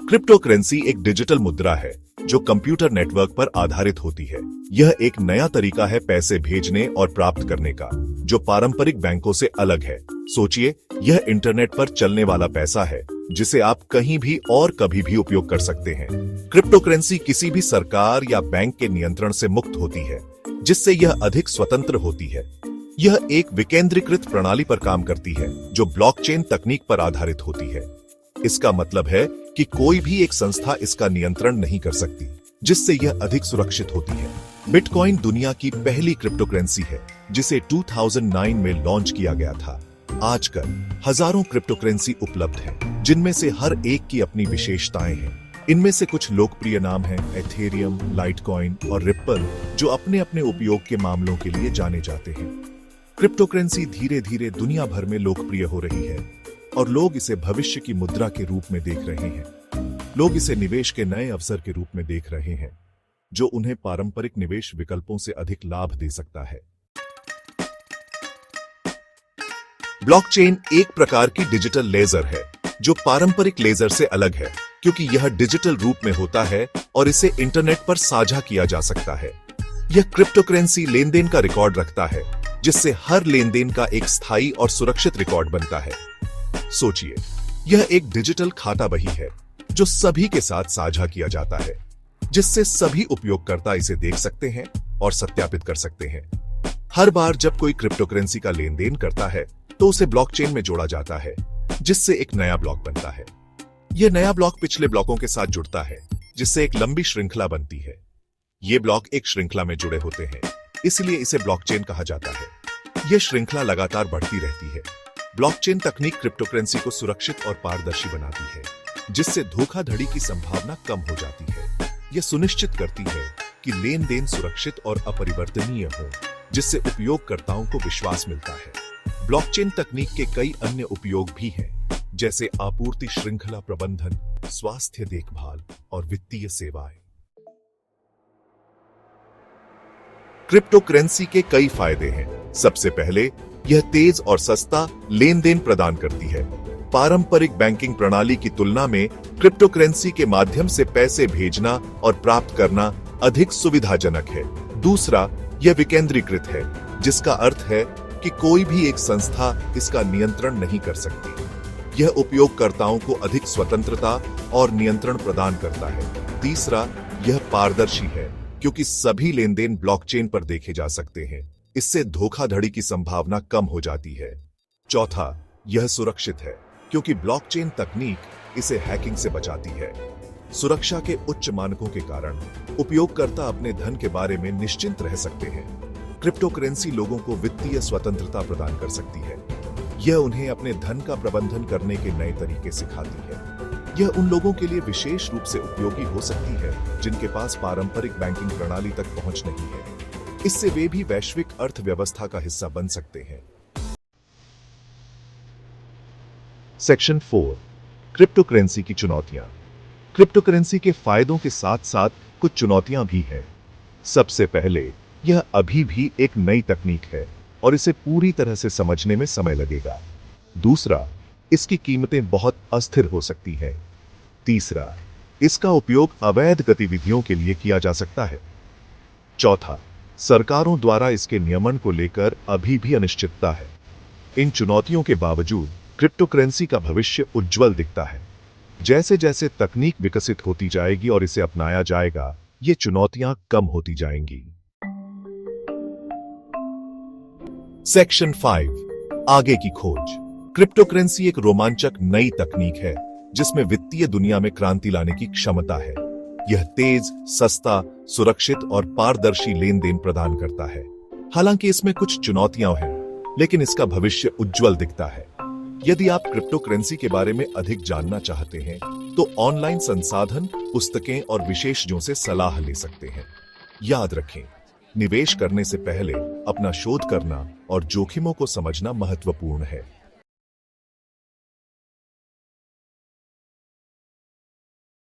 Crypto currency एक digital मुद्रा है जो कंप्यूटर नेटवर्क पर आधारित होती है। यह एक नया तरीका है पैसे भेजने और प्राप्त करने का, जो पारंपरिक बैंकों से अलग है। सोचिए, यह इंटरनेट पर चलने वाला पैसा है जिसे आप कहीं भी और कभी भी उपयोग कर सकते हैं। क्रिप्टो करेंसी किसी भी सरकार या बैंक के नियंत्रण से मुक्त होती है, जिससे यह अधिक स्वतंत्र होती है। यह एक विकेंद्रीकृत प्रणाली पर काम करती है जो ब्लॉकचेन तकनीक पर आधारित होती है। इसका मतलब है कि कोई भी एक संस्था इसका नियंत्रण नहीं कर सकती, जिससे यह अधिक सुरक्षित होती है। बिटकॉइन दुनिया की पहली क्रिप्टो करेंसी है जिसे 2009 में लॉन्च किया गया था। आजकल हजारों क्रिप्टो करेंसी उपलब्ध हैं, जिनमें से हर एक की अपनी विशेषताएं हैं। इनमें से कुछ लोकप्रिय नाम हैं एथेरियम, लाइटकॉइन और रिप्पल, जो अपने अपने उपयोग के मामलों के लिए जाने जाते हैं। क्रिप्टो करेंसी धीरे धीरे दुनिया भर में लोकप्रिय हो रही है और लोग इसे भविष्य की मुद्रा के रूप में देख रहे हैं। लोग इसे निवेश के नए अवसर के रूप में देख रहे हैं, जो उन्हें पारंपरिक निवेश विकल्पों से अधिक लाभ दे सकता है। ब्लॉकचेन एक प्रकार की डिजिटल लेजर है जो पारंपरिक लेजर से अलग है, क्योंकि यह डिजिटल रूप में होता है और इसे इंटरनेट पर साझा किया जा सकता है। यह क्रिप्टो करेंसी लेनदेन का रिकॉर्ड रखता है, जिससे हर लेनदेन का एक स्थायी और सुरक्षित रिकॉर्ड बनता है। सोचिए, यह एक डिजिटल खाता बही है जो सभी के साथ साझा किया जाता है, जिससे सभी उपयोगकर्ता इसे देख सकते हैं और सत्यापित कर सकते हैं। हर बार जब कोई क्रिप्टो करेंसी का लेनदेन करता है तो उसे ब्लॉकचेन में जोड़ा जाता है, जिससे एक नया ब्लॉक बनता है। यह नया ब्लॉक पिछले ब्लॉकों के साथ जुड़ता है, जिससे एक लंबी श्रृंखला बनती है। ये ब्लॉक एक श्रृंखला में जुड़े होते हैं, इसलिए इसे ब्लॉकचेन कहा जाता है। यह श्रृंखला लगातार बढ़ती रहती है। ब्लॉकचेन तकनीक क्रिप्टो करेंसी को सुरक्षित और पारदर्शी बनाती है, जिससे धोखाधड़ी की संभावना कम हो जाती है। यह सुनिश्चित करती है कि लेन-देन सुरक्षित और अपरिवर्तनीय हो, जिससे उपयोगकर्ताओं को विश्वास मिलता है। ब्लॉकचेन तकनीक के कई अन्य उपयोग भी हैं, जैसे आपूर्ति श्रृंखला प्रबंधन, स्वास्थ्य देखभाल और वित्तीय सेवाएं। क्रिप्टो करेंसी के कई फायदे हैं। सबसे पहले, यह तेज और सस्ता लेनदेन प्रदान करती है। पारंपरिक बैंकिंग प्रणाली की तुलना में क्रिप्टो करेंसी के माध्यम से पैसे भेजना और प्राप्त करना अधिक सुविधाजनक है। दूसरा, यह विकेंद्रीकृत है, जिसका अर्थ है कि कोई भी एक संस्था इसका नियंत्रण नहीं कर सकती। यह उपयोगकर्ताओं को अधिक स्वतंत्रता और नियंत्रण प्रदान करता है। तीसरा, यह पारदर्शी है, क्योंकि सभी लेनदेन ब्लॉकचेन पर देखे जा सकते हैं। इससे धोखाधड़ी की संभावना कम हो जाती है। चौथा, यह सुरक्षित है, क्योंकि ब्लॉकचेन तकनीक इसे हैकिंग से बचाती है। सुरक्षा के उच्च मानकों के कारण उपयोगकर्ता अपने धन के बारे में निश्चिंत रह सकते हैं। क्रिप्टो करेंसी लोगों को वित्तीय स्वतंत्रता प्रदान कर सकती है। यह उन्हें अपने धन का प्रबंधन करने के नए तरीके सिखाती है। यह उन लोगों के लिए विशेष रूप से उपयोगी हो सकती है जिनके पास पारंपरिक बैंकिंग प्रणाली तक पहुंच नहीं है। इससे वे भी वैश्विक अर्थव्यवस्था का हिस्सा बन सकते हैं। सेक्शन 4, क्रिप्टो करेंसी की चुनौतियां। क्रिप्टो करेंसी के फायदों के साथ साथ कुछ चुनौतियां भी हैं। सबसे पहले, यह अभी भी एक नई तकनीक है और इसे पूरी तरह से समझने में समय लगेगा। दूसरा, इसकी कीमतें बहुत अस्थिर हो सकती हैं। तीसरा, इसका उपयोग अवैध गतिविधियों के लिए किया जा सकता है। चौथा, सरकारों द्वारा इसके नियमन को लेकर अभी भी अनिश्चितता है। इन चुनौतियों के बावजूद क्रिप्टो करेंसी का भविष्य उज्जवल दिखता है। जैसे जैसे तकनीक विकसित होती जाएगी और इसे अपनाया जाएगा, ये चुनौतियां कम होती जाएंगी। सेक्शन 5, आगे की खोज। क्रिप्टो करेंसी एक रोमांचक नई तकनीक है जिसमें वित्तीय दुनिया में क्रांति लाने की क्षमता है। यह तेज, सस्ता, सुरक्षित और पारदर्शी लेनदेन प्रदान करता है। हालांकि इसमें कुछ चुनौतियां हैं, लेकिन इसका भविष्य उज्जवल दिखता है। यदि आप क्रिप्टो करेंसी के बारे में अधिक जानना चाहते हैं, तो ऑनलाइन संसाधन, पुस्तकें और विशेषज्ञों से सलाह ले सकते हैं। याद रखें, निवेश करने से पहले अपना शोध करना और जोखिमों को समझना महत्वपूर्ण है।